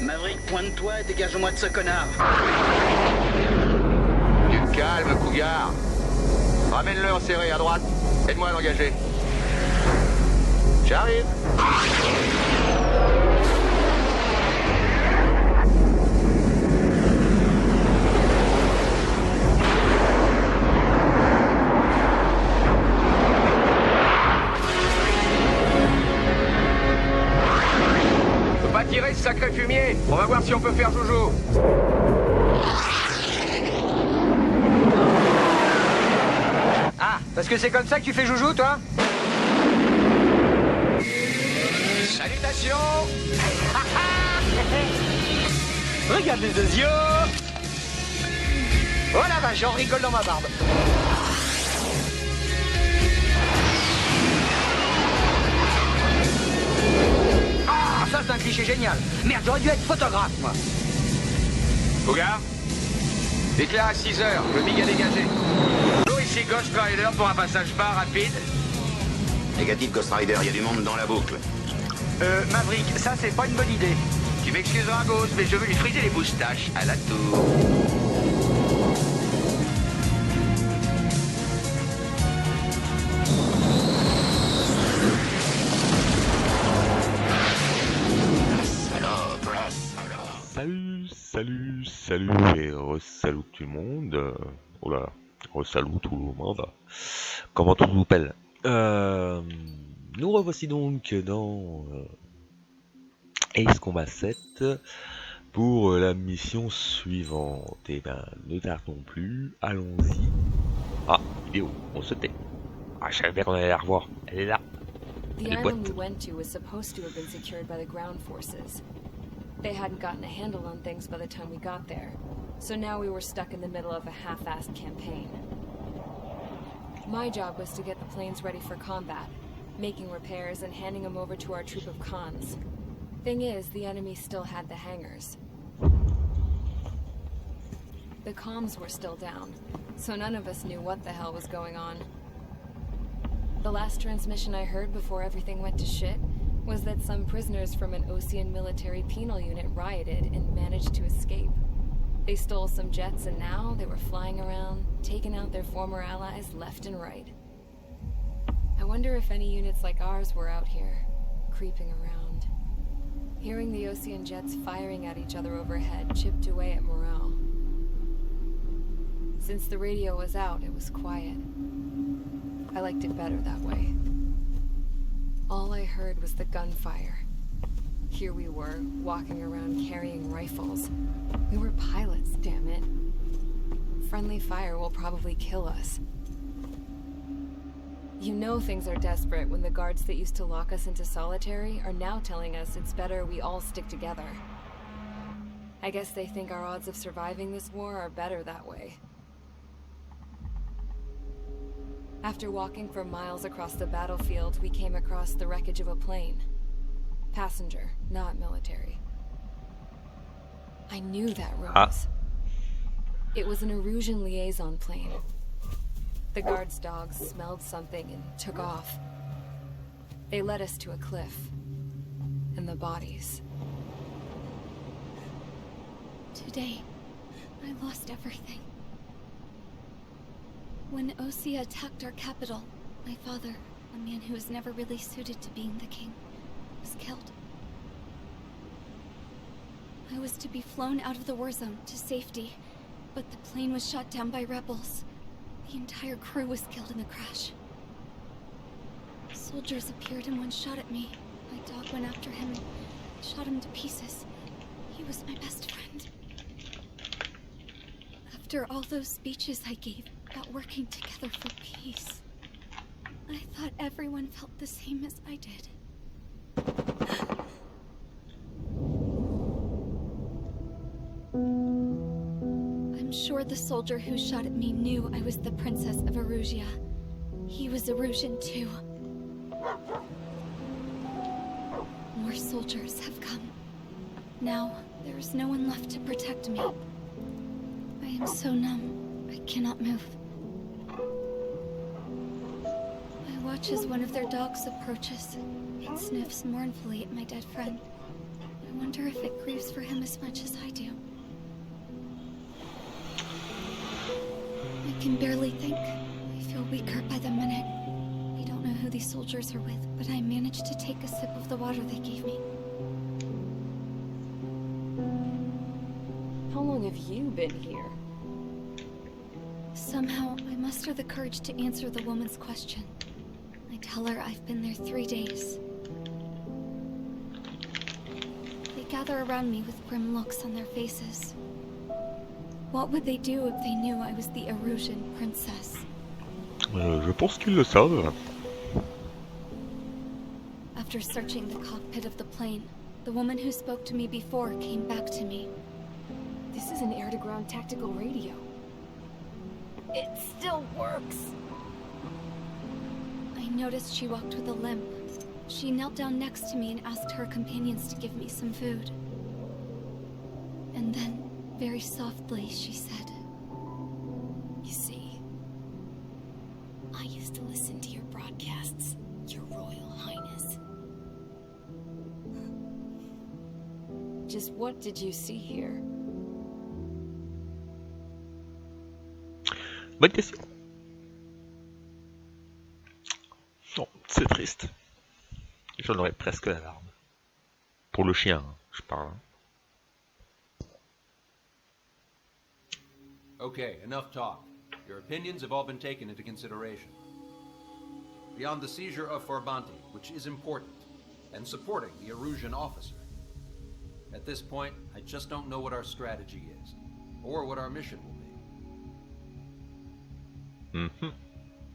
Maverick, pointe-toi et dégage-moi de ce connard. Du calme, Cougar. Ramène-le en serré à droite. Aide-moi à l'engager. J'arrive. Faut pas tirer ce sacré fumier. On va voir si on peut faire joujou. Ah, parce que c'est comme ça que tu fais joujou, toi? Salutations. Regarde les deux yeux. Oh la vache, j'en rigole dans ma barbe. Ah, ça c'est un cliché génial. Merde, j'aurais dû être photographe, moi. Cougar, déclare à 6 heures, le MiG a dégagé. Nous ici Ghost Rider pour un passage bas rapide. Négatif Ghost Rider, il y a du monde dans la boucle. Maverick, ça c'est pas une bonne idée. Tu m'excuseras, Ghost, mais je veux lui friser les moustaches à la tour. Salut et re-salut tout le monde. Oh là, re-salut tout le monde. Comment tout vous pèle. Nous revoici donc dans Ace Combat 7 pour la mission suivante. Et ben, ne tardons plus, allons-y. Ah, vidéo, on se tait. Ah, je savais bien qu'on allait la revoir. Elle est là. The island we went to was supposed to have been secured by the ground forces. They hadn't gotten a handle on things by the time we got there, so now we were stuck in the middle of a half-assed campaign. My job was to get the planes ready for combat, making repairs and handing them over to our troop of cons. Thing is, the enemy still had the hangars. The comms were still down, so none of us knew what the hell was going on. The last transmission I heard before everything went to shit was that some prisoners from an Osean military penal unit rioted and managed to escape. They stole some jets and now they were flying around, taking out their former allies left and right. I wonder if any units like ours were out here, creeping around. Hearing the Osean jets firing at each other overhead chipped away at morale. Since the radio was out, it was quiet. I liked it better that way. All I heard was the gunfire. Here we were, walking around carrying rifles. We were pilots, damn it. Friendly fire will probably kill us. You know things are desperate when the guards that used to lock us into solitary are now telling us it's better we all stick together. I guess they think our odds of surviving this war are better that way. After walking for miles across the battlefield, we came across the wreckage of a plane. Passenger, not military. I knew that rose. It was an Erusian liaison plane. The guard's dogs smelled something and took off. They led us to a cliff. And the bodies. Today, I lost everything. When Osea attacked our capital, my father, a man who was never really suited to being the king, was killed. I was to be flown out of the war zone to safety, but the plane was shot down by rebels. The entire crew was killed in the crash. Soldiers appeared and one shot at me. My dog went after him and shot him to pieces. He was my best friend. After all those speeches I gave about working together for peace, I thought everyone felt the same as I did. I'm sure the soldier who shot at me knew I was the Princess of Erusia. He was Erusian too. More soldiers have come. Now, there is no one left to protect me. I am so numb, I cannot move. I watch as one of their dogs approaches. It sniffs mournfully at my dead friend. I wonder if it grieves for him as much as I do. I can barely think. I feel weaker by the minute. I don't know who these soldiers are with, but I managed to take a sip of the water they gave me. How long have you been here? Somehow, I muster the courage to answer the woman's question. I tell her I've been there 3 days. They gather around me with grim looks on their faces. What would they do if they knew I was the Erusian princess? Je pense qu'ils le savent. After searching the cockpit of the plane, the woman who spoke to me before came back to me. This is an air-to-ground tactical radio. It still works! I noticed she walked with a limp. She knelt down next to me and asked her companions to give me some food. And then, very softly, she said, You see, I used to listen to your broadcasts, Your Royal Highness. Just what did you see here? Bonne question. Non, c'est triste. J'en aurais presque la larme. Pour le chien, hein, je parle. Okay, enough talk. Your opinions have all been taken into consideration. Beyond the seizure of Forbanti, which is important, and supporting the Erusian officer. At this point, I just don't know what our strategy is, or what our mission will be.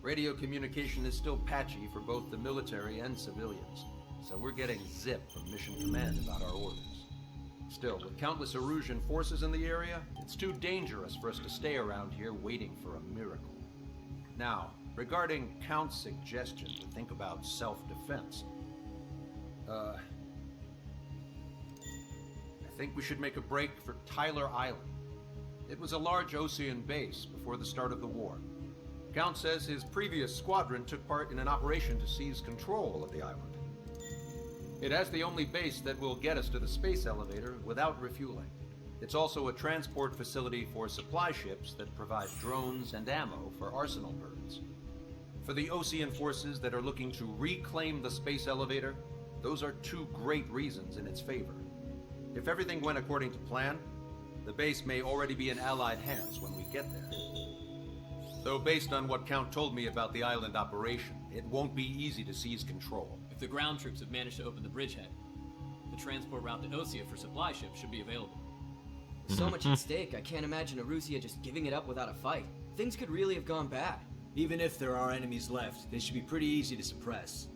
Radio communication is still patchy for both the military and civilians, so we're getting zip from Mission Command about our orders. Still, with countless Erusian forces in the area, it's too dangerous for us to stay around here waiting for a miracle. Now, regarding Count's suggestion to think about self-defense, I think we should make a break for Tyler Island. It was a large Osean base before the start of the war. Count says his previous squadron took part in an operation to seize control of the island. It has the only base that will get us to the space elevator without refueling. It's also a transport facility for supply ships that provide drones and ammo for arsenal birds. For the Osean forces that are looking to reclaim the space elevator, those are two great reasons in its favor. If everything went according to plan, the base may already be in Allied hands when we get there. Though based on what Count told me about the island operation, it won't be easy to seize control. If the ground troops have managed to open the bridgehead, the transport route to Osea for supply ships should be available. So much at stake, I can't imagine Erusia just giving it up without a fight. Things could really have gone bad. Even if there are enemies left, they should be pretty easy to suppress.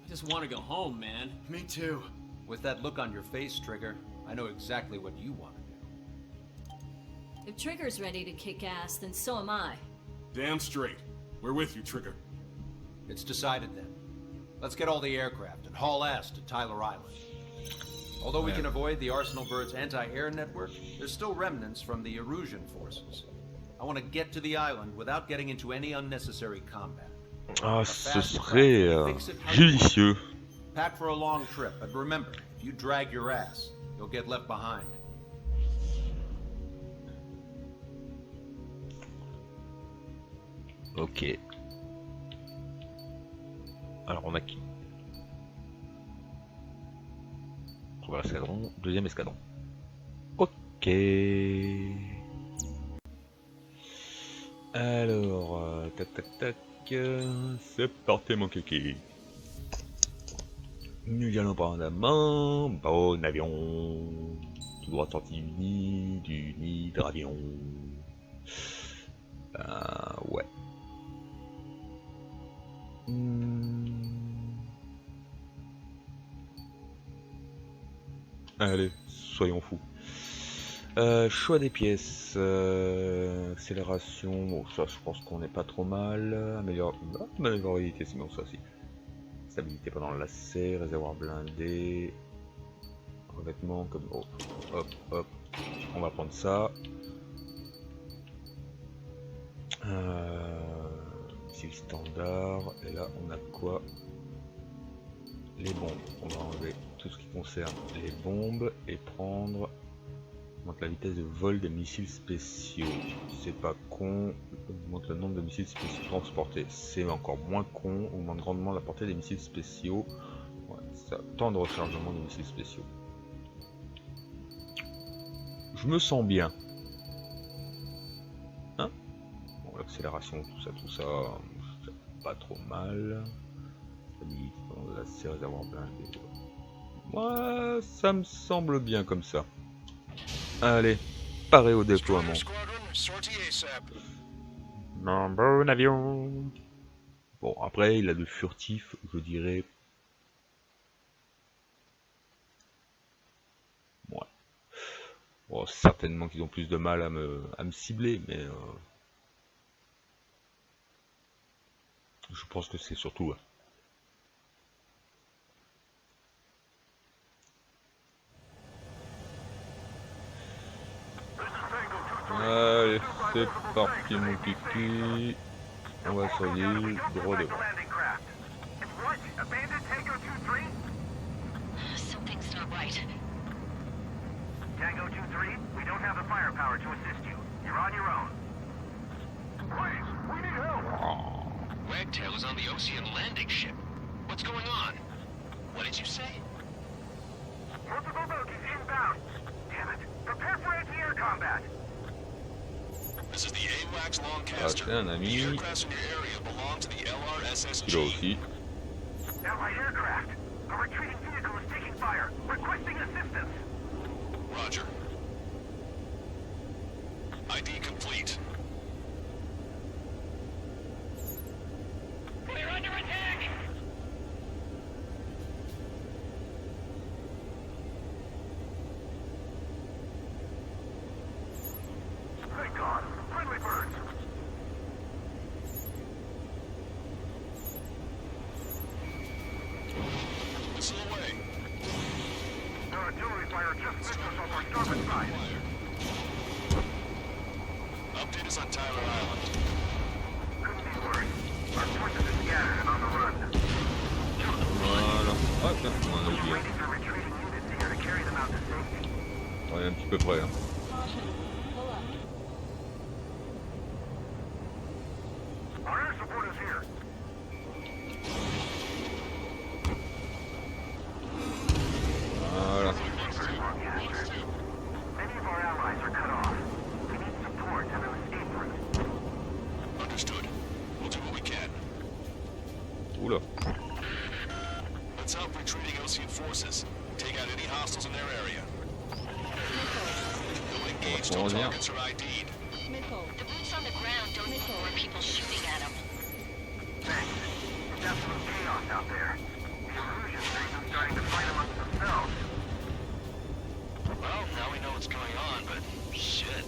I just want to go home, man. Me too. With that look on your face, Trigger, I know exactly what you want to do. If Trigger's ready to kick ass, then so am I. Damn straight. We're with you, Trigger. It's decided then. Let's get all the aircraft and haul ass to Tyler Island. Although we can avoid the Arsenal Bird's anti-air network, there's still remnants from the Erusian forces. I want to get to the island without getting into any unnecessary combat. Ah, ce serait judicieux. Pack for a long trip, but remember, if you drag your ass, you'll get left behind. Ok. Alors on a qui? Premier escadron, deuxième escadron. Ok. Alors, tac tac tac. C'est parti mon kiki. Nous allons prendre la main. Bon avion. Tout droit sorti du nid d'avion. Ouais. Allez, soyons fous. Choix des pièces, accélération, bon ça je pense qu'on n'est pas trop mal. Manœuvrabilité, c'est bon ça aussi. Stabilité pendant le lacet, réservoir blindé, revêtement comme hop, hop, hop. On va prendre ça. C'est le standard. Et là on a quoi? Les bombes. On va enlever tout ce qui concerne les bombes et prendre augmente la vitesse de vol des missiles spéciaux. C'est pas con. Augmente le nombre de missiles spéciaux transportés. C'est encore moins con. Augmente grandement la portée des missiles spéciaux. Ouais, ça, temps de rechargement des missiles spéciaux. Je me sens bien. Hein? Bon, l'accélération, tout ça, c'est pas trop mal. Là, c'est réservoir blindé. Moi, ça me semble bien comme ça. Allez, paré au déploiement. Non, bon avion. Bon, après, il a de furtif, je dirais. Ouais. Bon, certainement qu'ils ont plus de mal à me cibler, mais je pense que c'est surtout. Allez, c'est parti mon kiki. On va sur l'île, droit devant. Something's not right. Tango 2-3, we don't have the firepower to assist you. You're on your own. Please, we need help. Wagtail is on the Ocean landing ship. What's going on? What did you say? Multiple bogies inbound. Damn it. Prepare for anti-air combat. This is the AWACS Longcaster. Un ami. The aircrafts in your area belong to the LRSSG. Là aussi. Allied aircraft. A retreating vehicle is taking fire. Requesting assistance. Roger. ID complete. We're under attack! Thank God. Friendly birds. Missile away. Their artillery fire just missed us off our starboard side. Update us on Tyler Island. Couldn't be worse. Our forces are scattered and on the run. Voilà. Ah tiens, on en a oublié. Waiting for retreating units here to carry them out to safety. On est un petit peu près. Hein. Our air support is here. Voilà. Many of our allies are cut off. We need support and an escape route. Understood. We'll do what we can. Oula. Let's help retreating Ocean forces. Take out any hostiles in their area. Don't engage till targets are ID'd. The boots on the ground don't ignore people shooting at them. Thanks. It's absolute chaos out there. The illusion things are starting to fight amongst themselves. Well, now we know what's going on, but shit.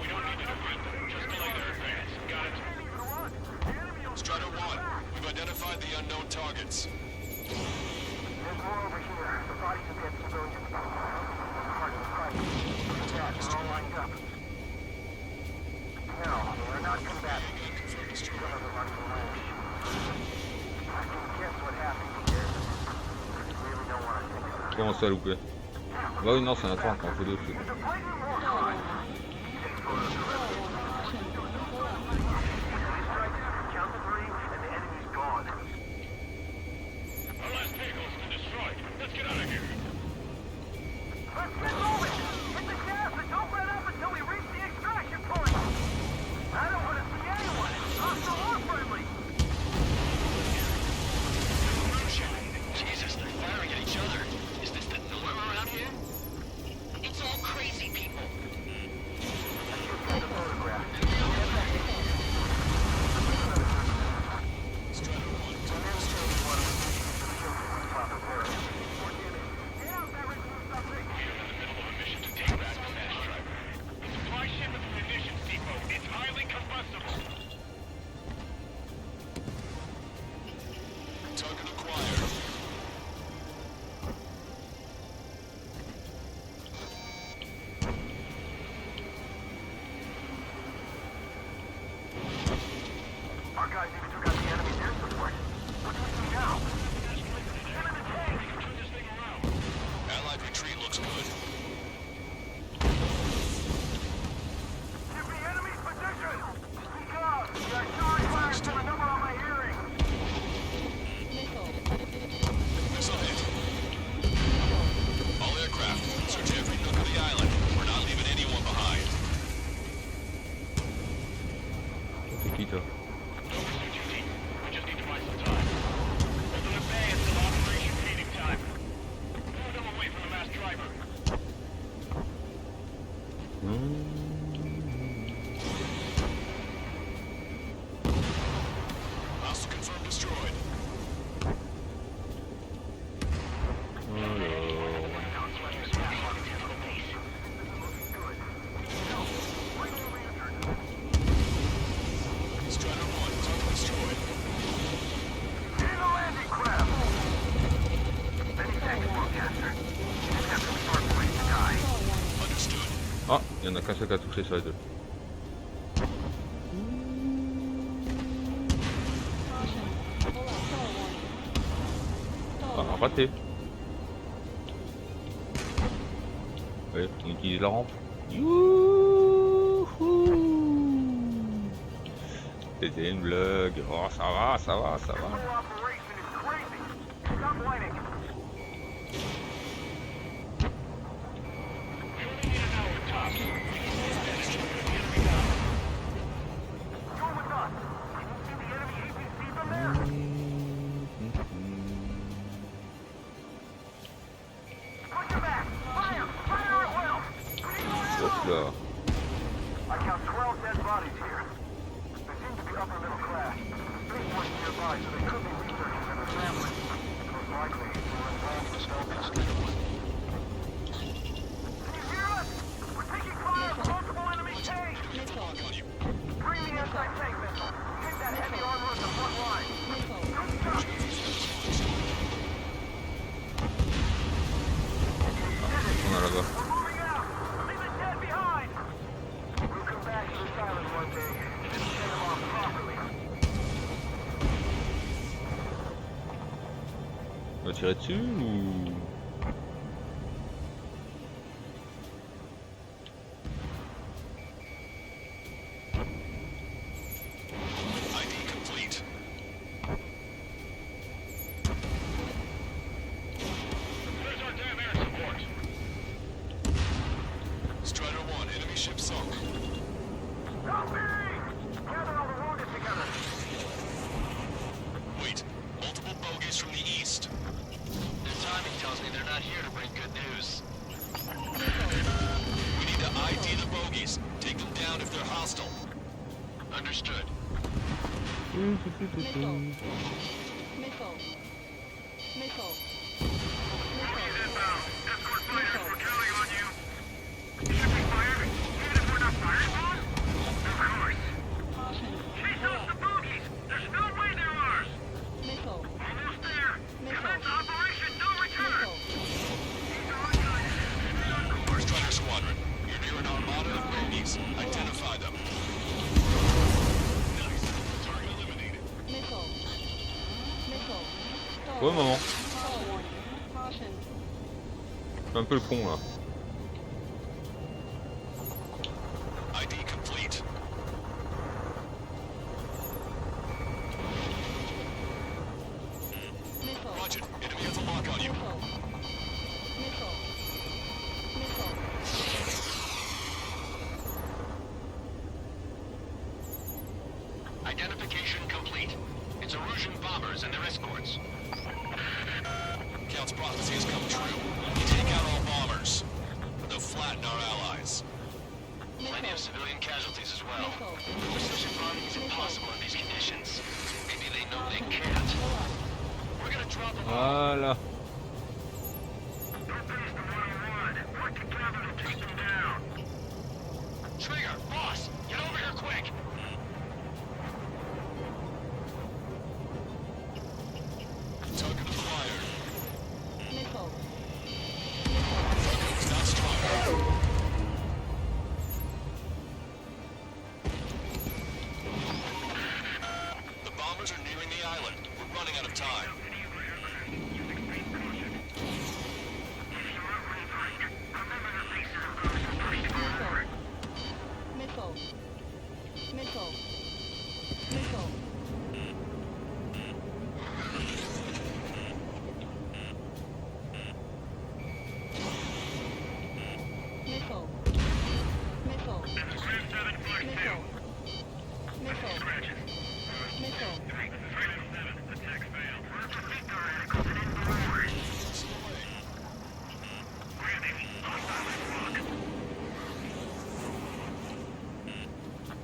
We don't need to defeat them. Just delay their advance. Got it? Strider 1, we've identified the unknown targets. There's more over here. The bodies of dead civilians. Part of the fight. Yeah, they're all lined up. No, they are not combatant. Some of them are from Lash. I can guess what happened here. I really don't want to think about it. Comment ça louper? Bah oui non c'est un tank, on fait dessus. Count to 3 and the enemy's gone. Our last vehicle's been destroyed. Let's get out of here. Let's get moving! Hit the gas and don't let up until we reach the extraction point! I don't want to see anyone, hostile or friendly! Jesus, they're firing at each other. Is this the norm around here? It's all crazy people. I just got the Ah, il y en a qu'un seul qui a touché sur les deux. Ah, raté. Oui, on utilise la rampe. Youhou! C'était une blague. Oh, ça va, ça va, ça va. Hop là. I count 12 dead bodies here. They seem to be upper middle class. Spaceport's nearby, so they could be researchers and their families. Most likely, they were involved in the stealth. Can you hear us? We're taking fire from multiple enemy tanks! Bring the anti-tank missile. Hit that heavy armor at the front line. Good shot. On a là-bas. On va tirer dessus ou... Ouais maman. Je suis un peu le con là. Identification complete. It's Erusian bombers and their escorts. Count's prophecy has come true. Take out all bombers. They'll flatten our allies. Plenty of civilian casualties as well. Precision bombing is impossible in these conditions. Maybe they know they can't. We're gonna drop them all. Voilà. Trigger, boss, get over here quick. Target acquired. That's strong. The bombers are nearing the island. We're running out of time.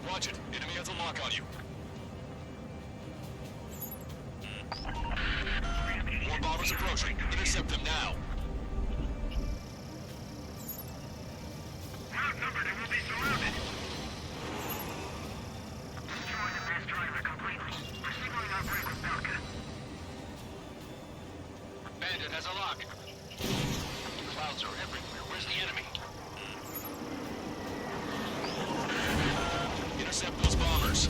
Watch it. Enemy has a lock on you. More bombers approaching. Intercept them now. We're outnumbered and we'll be surrounded. Destroy the base driver completely. We're signaling our break with Belka. Bandit has a lock. Clouds are everywhere. Where's the enemy? intercept those bombers.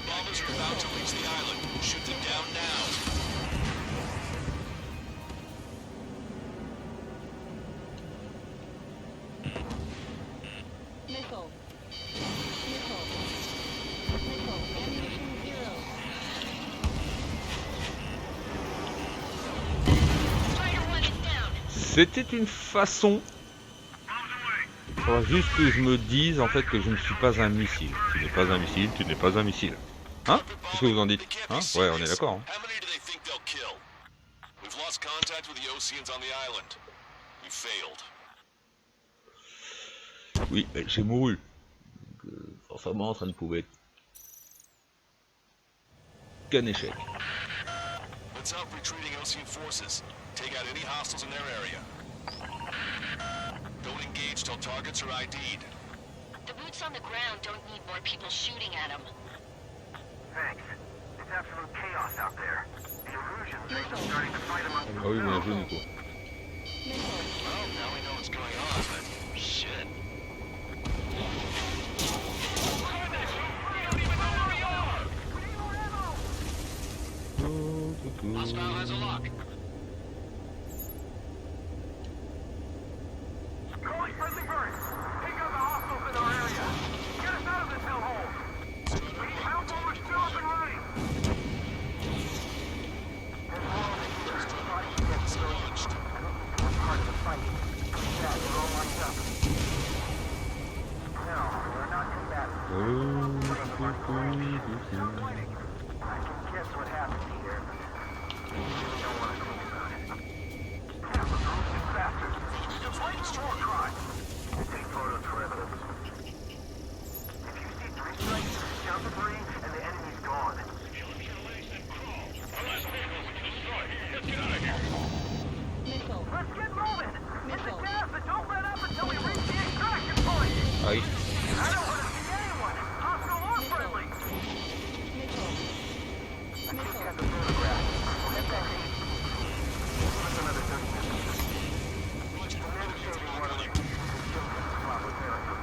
Bombers are about to reach the island. Shoot them down now. Missile. Missile. Missile. Ammunition 0. C'était une façon. Il faudra juste que je me dise en fait que je ne suis pas un missile. Tu n'es pas un missile, tu n'es pas un missile. Hein? Qu'est-ce que vous en dites? Hein? Ouais, on est d'accord. Hein? How many do they think they'll kill? We've lost contact with the Oceans on the island. We failed. Oui, j'ai mouru. Forcément, ça ne pouvait être qu'un échec. Let's help retreating Ocean forces. Take out any hostiles in their area. Don't engage till targets are ID'd. The boots on the ground don't need more people shooting at them. Thanks. It's absolute chaos out there. The illusion things are starting to fight among Ah oui, bien joué, Nico. Well, now we know what's going on, but shit. Hostile has a lock. Calling friendly birds. Take out the hostiles in our area. Get us out of this hellhole. We need help while we're still up and running. There's more over here. Body gets launched. I don't think we're part of the fight. Yeah, we're all lined up. No, we're not combatant. I can guess what happened here. We really don't want to think about it. Yeah, but those two bastards. It's like war crime. Take photos for evidence. If you see 3 strikes, count to 3, and the enemy's gone. Missile. Let's get moving! Hit the gas and don't let up until we reach the extraction point! Aye. I don't want to see anyone, hostile or friendly! Missile. I think I have the photograph. We'll head back in. Give us another 30 minutes. We're never saving one of them. Kill him proper therapy.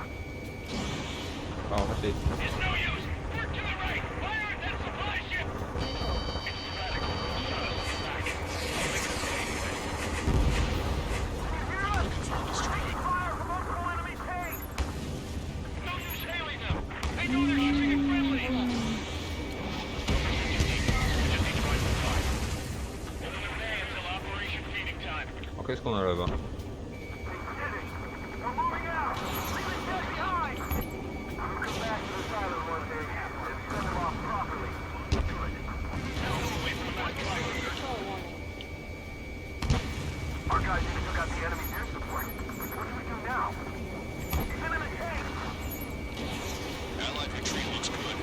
Alors, on fait. It's no use. Work to the right. Fire at that supply ship. Fire from multiple enemy tanks! No use hailing them. They know they're Ocean friendly. Operation feeding time. Alors, qu'est-ce qu'on a là-bas? We're moving out! Leaving dead behind! We'll come back to this island one day and send them off properly. Good. Our guys even took out the enemy's air support. What do we do now? He's in a tank! Allied retreat looks good.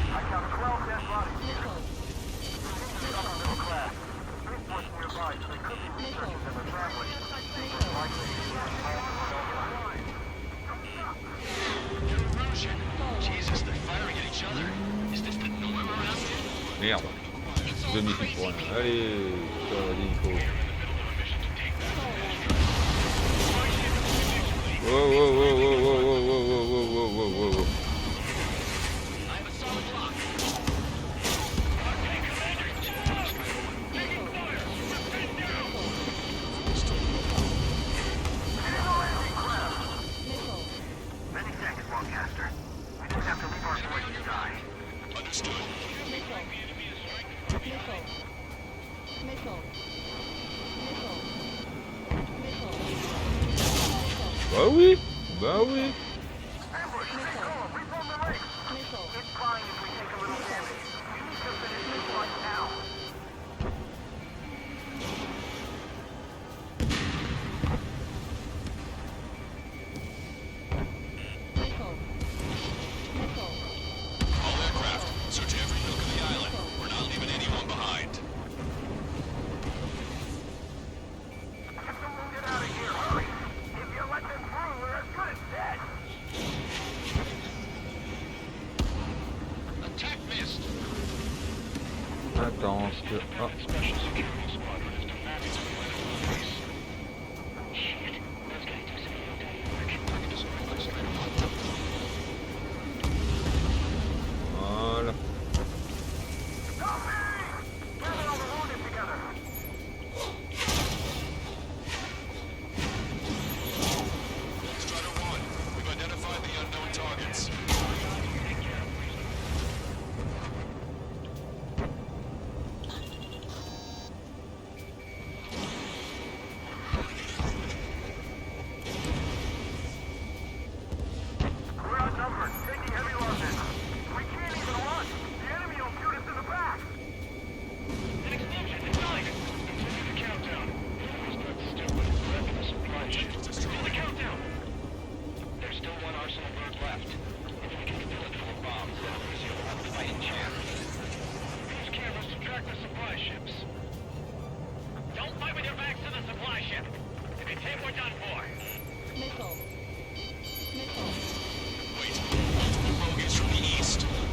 I count 12 dead bodies here. They're upper middle class. Spaceport's nearby, so they could be researchers and their families. Likely to be Erosion. Jesus, they're firing at each other. Is this the norm around here? Merde. Deux missiles pour rien. Allez, vas-y, Nico. Wow, wow, wow, wow, wow, wow, wow, wow, wow, wow. I have a solid block. Many thanks, Lancaster. We just have to leave our boys to die. Understood. Missile. Missile. Missile. Missile. Bah oui, bah oui. Ambush! Reform the ranks! It's fine if we take a little damage. We need to finish this fight now. All aircraft, search every nook of the island. We're not leaving anyone behind. temps que... Oh. Voilà.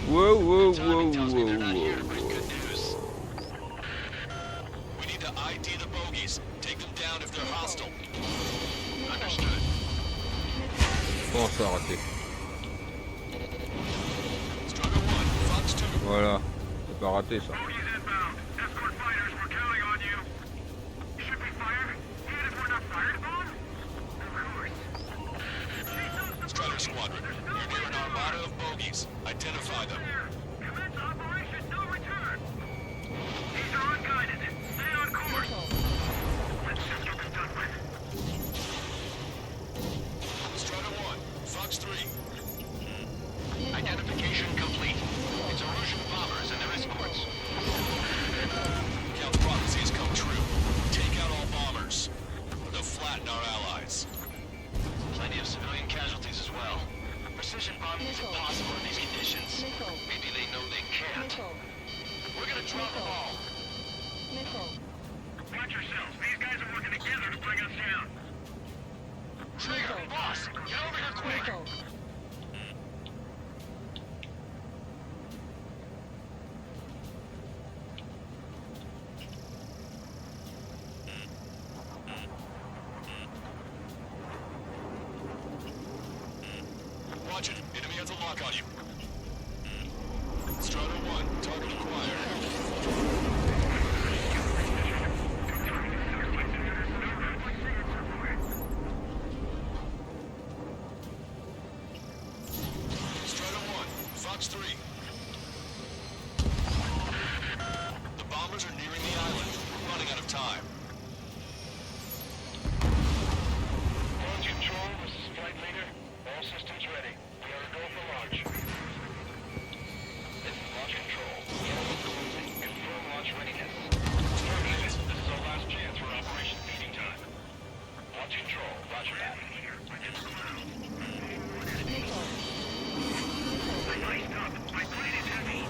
Whoa, whoa, whoa, whoa, whoa. We need to ID the bogies. Take them down if they're hostile. Understood. Comment ça raté? Voilà, c'est pas raté ça. Strider Squadron, you're near an armada of bogies. Identify them. Commence Operation No Return. These are unguided. Stay on course. Let's just get this done with. Strider 1, Fox 3. Identification complete. It's Erusian bombers and their escorts. Count's prophecy has come true. Take out all bombers. They'll flatten our allies. Plenty of civilian casualties as well. Precision bombing is impossible in these conditions. Maybe they know they can't. We're gonna drop them all. Watch yourselves. These guys are working together to bring us down. Trigger, boss, get over here quick. Watch it. Enemy has a lock on you. Strider 1, target acquired. Strider 1, Fox 3. The bombers are nearing the island. We're running out of time. Launch control, this is flight leader. All systems ready. We are go for launch. This is launch control. Confirm launch readiness. This is our last chance for Operation Feeding Time. Launch control, roger that. Stop. My plane is heavy.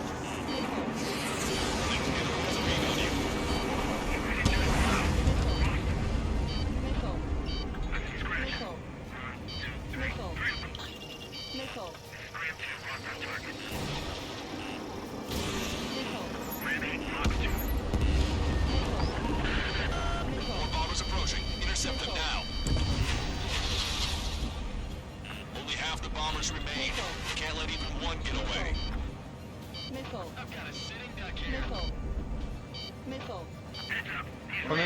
More bombers approaching. Intercept them now. Only half the bombers remain. Can't let even one get away. I've got a sitting duck here. Oh merde. Il y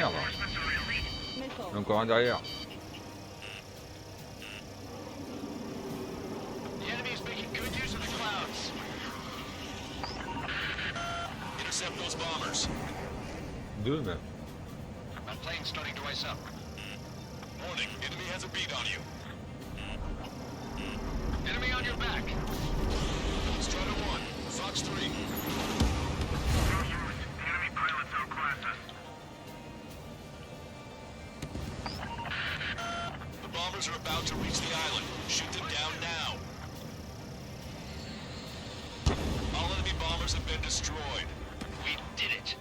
a encore un derrière. The enemy is making good use of the clouds. Intercept those bombers. Deux même. My plane's starting to ice up. Warning, enemy has a beat on you. Enemy on your back. Strider 1, Fox 3. Enemy pilots outclassed us. The bombers are about to reach the island. Shoot them down now. All enemy bombers have been destroyed. We did it.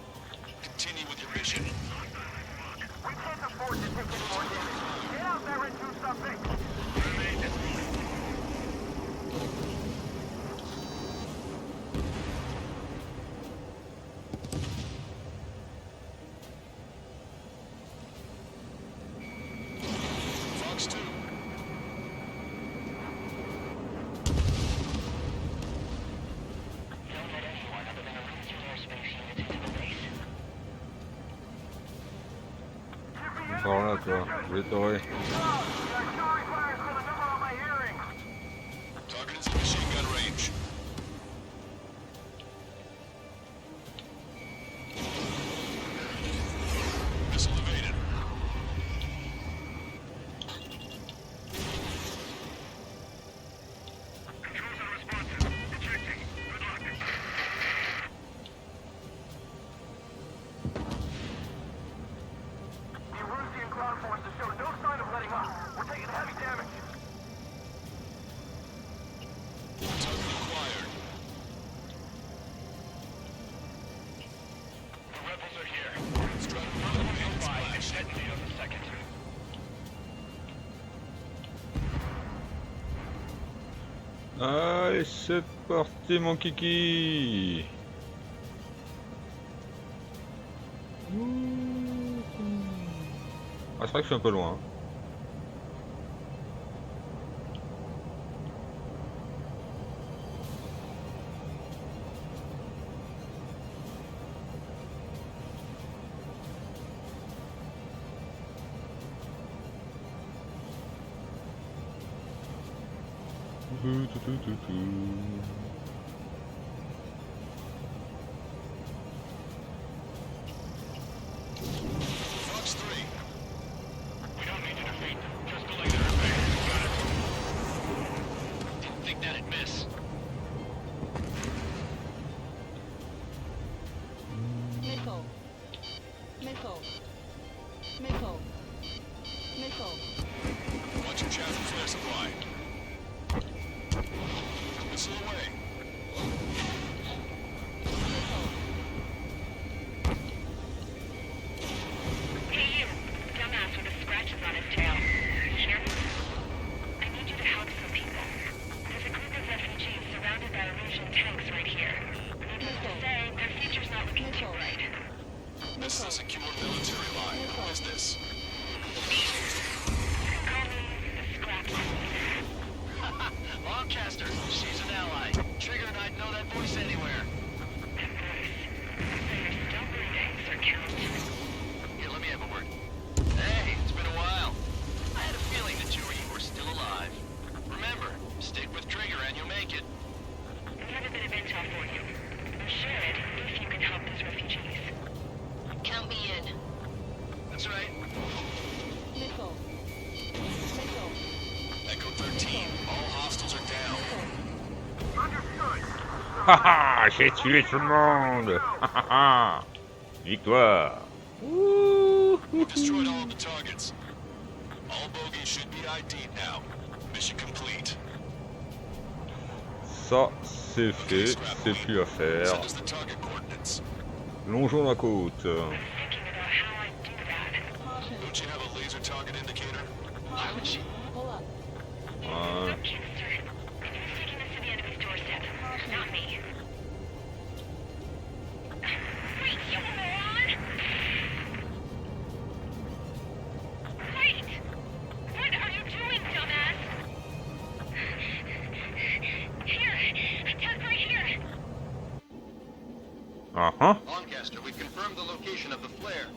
Continue with your mission. We can't afford to take any more damage. Get out there and do something. toi. Je vais t'aurer. Target is in machine gun range. Missile evaded. Allez, c'est parti mon kiki. Ah, c'est vrai que je suis un peu loin. Fox 3. We don't need to defeat them. Just delay their impact. Didn't think that'd miss. Missile. Missile. Missile. Missile. Watch your chaff and flare supply. Missile away. Hey you, dumbass with the scratches on his tail. You hear me? I need you to help some people. There's a group of refugees surrounded by Russian tanks right here. Needless to say, their future's not looking too bright. This is a secure military line. Who is this? Call me the Scrap Lancaster. She's an ally. Trigger and I'd know that voice anywhere. They're still breathing, Sir Count. Here, let me have a word. Hey, it's been a while. I had a feeling the two of you were still alive. Remember, stick with Trigger and you'll make it. I have a bit of intel for you. Share it if you can help these refugees. Count me in. That's right. Missile. Missile. Echo 13. All hostiles are down. Haha, j'ai tué tout le monde. Haha, victoire. We've destroyed all of the targets. All bogies should be ID'd now. Mission complete. Ça, c'est fait, c'est plus à faire. Send us the target coordinates. Longeons la côte. Don't you have a laser target indicator? Why would she? Pull up. Voilà. Who's taking this to the enemy's doorstep? Not me. Wait, you moron! Wait! What are you doing, dumbass? Here! Tuck right here! Uh-huh. Lancaster, we've confirmed the location of the flare.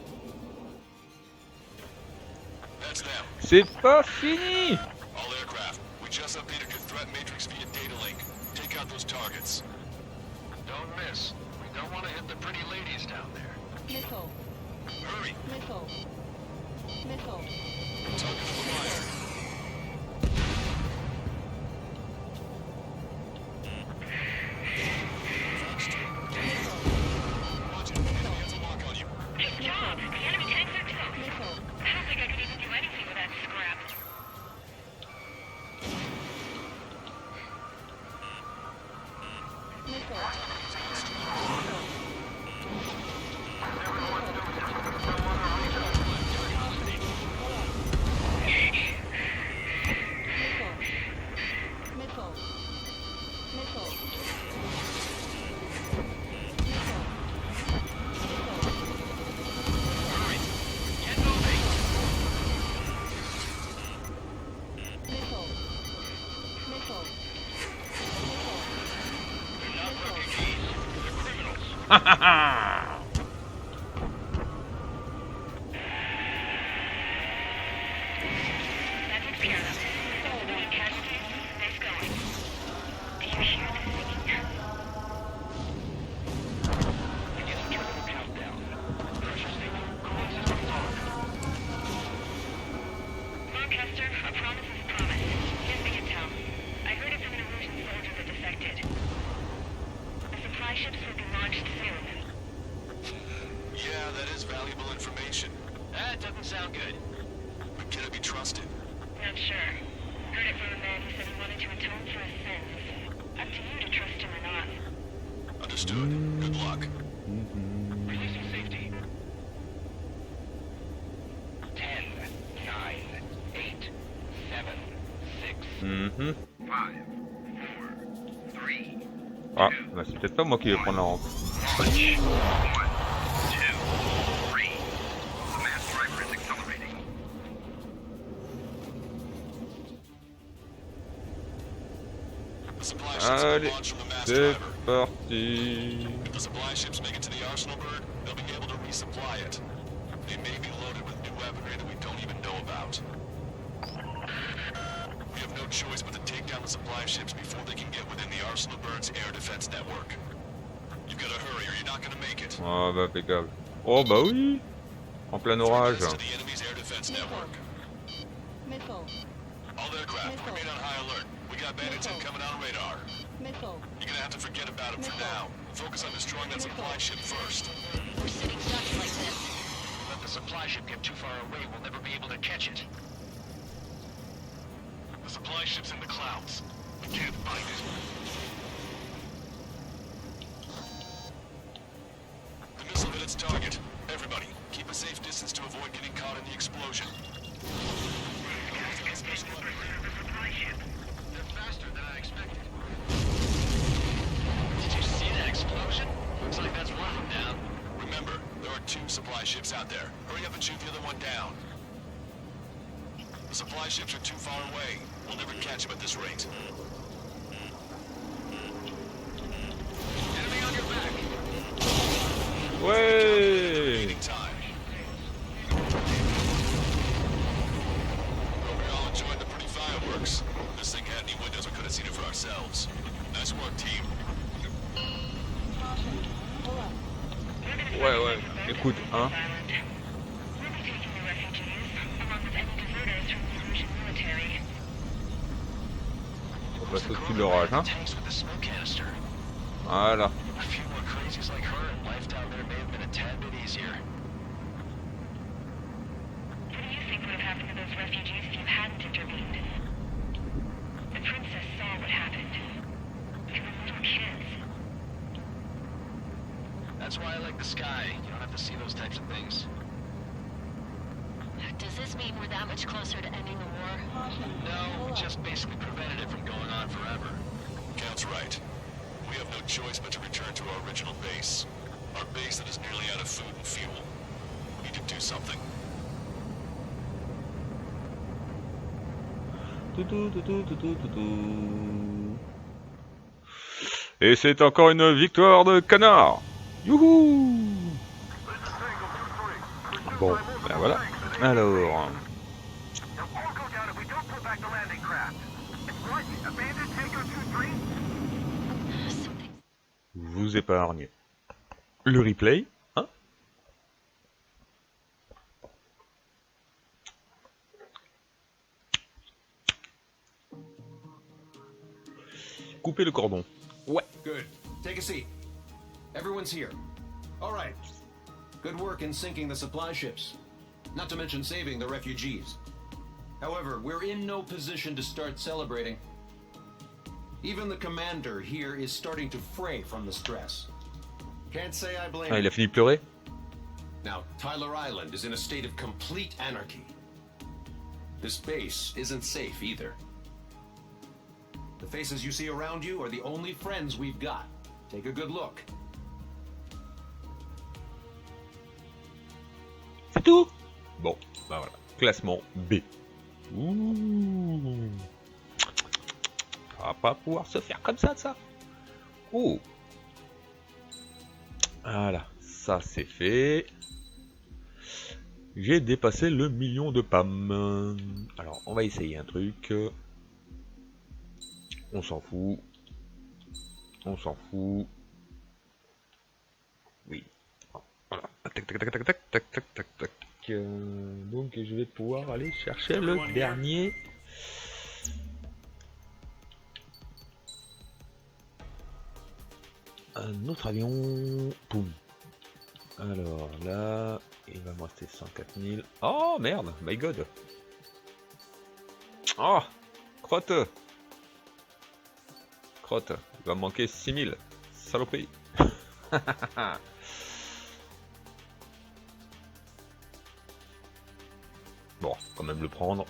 That's them. C'est pas fini. All aircraft. We just updated your threat matrix via data link. Take out those targets. Don't miss. We don't want to hit the pretty ladies down there. Missile. Hurry. Missile. Missile. Target to the wire. Fox 2. Watch it. Enemy has a lock on you. Good job! The enemy tanks are toast! I don't think I could even do anything with that scrap. Understood. Good luck. Releasing safety. 10, 9, 8, 7, 6, 5, 4, 3. Ah, bah c'est peut-être pas moi qui vais prendre la rampe. Launch. 1, 2, 3. The mass driver is accelerating. The supply ships Allez, have been launched from the mass c'est driver. parti. If the supply ships make it to the arsenal bird, they'll be able to resupply it. They may be loaded with new weaponry that we don't even know about. We have no choice but to take down the supply ships before they can get within the arsenal bird's air defense network. You gotta hurry or you're not gonna make it. Ah bah impeccable. Oh bah oui. En plein orage. To the enemy's air defense network. Missile. All aircraft, remain on high alert. We got bandits incoming on radar. Missile. You're gonna have to forget about them for now. Focus on destroying that supply ship first. We're sitting ducks like this. Let the supply ship get too far away, we'll never be able to catch it. The supply ship's in the clouds. We can't find it. The missile hit its target. Everybody, keep a safe distance to avoid getting caught in the explosion. They're faster than I expected. Did you see that explosion? Looks like that's one of them down. Remember, there are 2 supply ships out there. Hurry up and shoot the other one down. The supply ships are too far away. We'll never catch them at this rate. Enemy on your back. Ouais. Time. Hope we all enjoyed the pretty fireworks. If this thing had any windows, we could have seen it for ourselves. Nice work, team. Ouais ouais. Écoute, hein. On passe au-dessus de l'orage, hein. Voilà. A few more crazies like her and life down there may have been a tad bit easier. What do you think would have happened to those refugees if you hadn't intervened? The princess saw what happened. They were little kids. That's why I like the sky. You don't have to see those types of things. Does this mean we're that much closer to ending the war? No, we just basically prevented it from going on forever. Count's right. We have no choice but to return to our original base. Our base that is nearly out of food and fuel. We need to do something. Et c'est encore une victoire de canard. Youhou. Bon, ben voilà. Alors... Je vous épargne le replay, hein. Coupez le cordon. Ouais. Good. Take a seat. Everyone's here. All right. Good work in sinking the supply ships. Not to mention saving the refugees. However, we're in no position to start celebrating. Even the commander here is starting to fray from the stress. Can't say I blame Ah, il a him. fini de pleurer. Now, Tyler Island is in a state of complete anarchy. This base isn't safe either. The faces you see around you are the only friends we've got. Take a good look. C'est tout. Bon, bah voilà. Classement B. Ouh. Ça va pas pouvoir se faire comme ça. Oh. Voilà, ça c'est fait. J'ai dépassé le 1 million de PAM. Alors, on va essayer un truc. On s'en fout. On s'en fout. Oui. Voilà. Tac, tac, tac, tac, tac, tac, tac, tac, tac. Donc, je vais pouvoir aller chercher le dernier. Un autre avion. Poum. Alors là, il va me rester 104 000. Oh merde, my god. Oh, crotte. Crotte, il va me manquer 6 000. saloperie. Bon, quand même le prendre.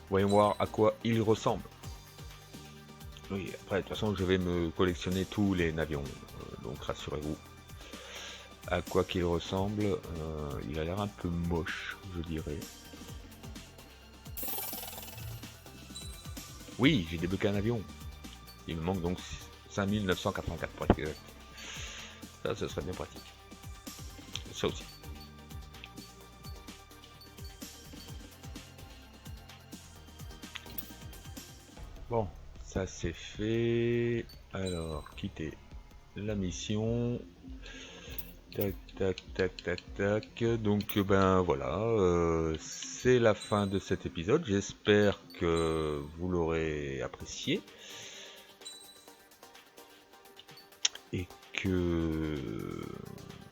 Voyons voir à quoi il ressemble. Oui, après, de toute façon, je vais me collectionner tous les navions. Donc, rassurez-vous. À quoi qu'il ressemble, il a l'air un peu moche, je dirais. Oui, j'ai débloqué un avion. Il me manque donc 5984 pour être exact. Ça, ce serait bien pratique. Ça aussi. Bon, ça c'est fait. Alors, quitter la mission. Tac, tac, tac, tac, tac. Donc, ben voilà. C'est la fin de cet épisode. J'espère que vous l'aurez apprécié. Et que...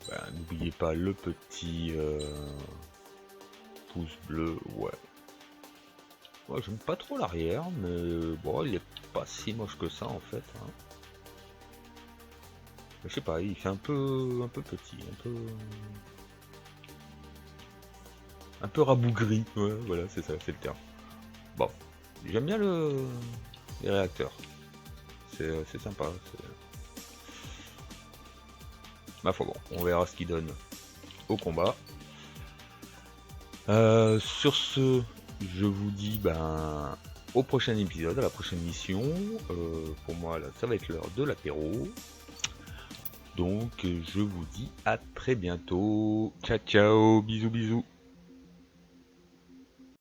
Ben, n'oubliez pas le petit pouce bleu. Ouais. Moi, j'aime pas trop l'arrière, mais bon, il est pas si moche que ça en fait. Hein. Je sais pas, il fait un peu petit, un peu rabougri. Ouais, voilà, c'est ça, c'est le terme. Bon, j'aime bien les réacteurs. C'est sympa. Ma foi, bon, on verra ce qu'il donne au combat. Sur ce, je vous dis ben au prochain épisode, à la prochaine mission. Pour moi, là, ça va être l'heure de l'apéro. Donc, je vous dis à très bientôt. Ciao, ciao, bisous, bisous.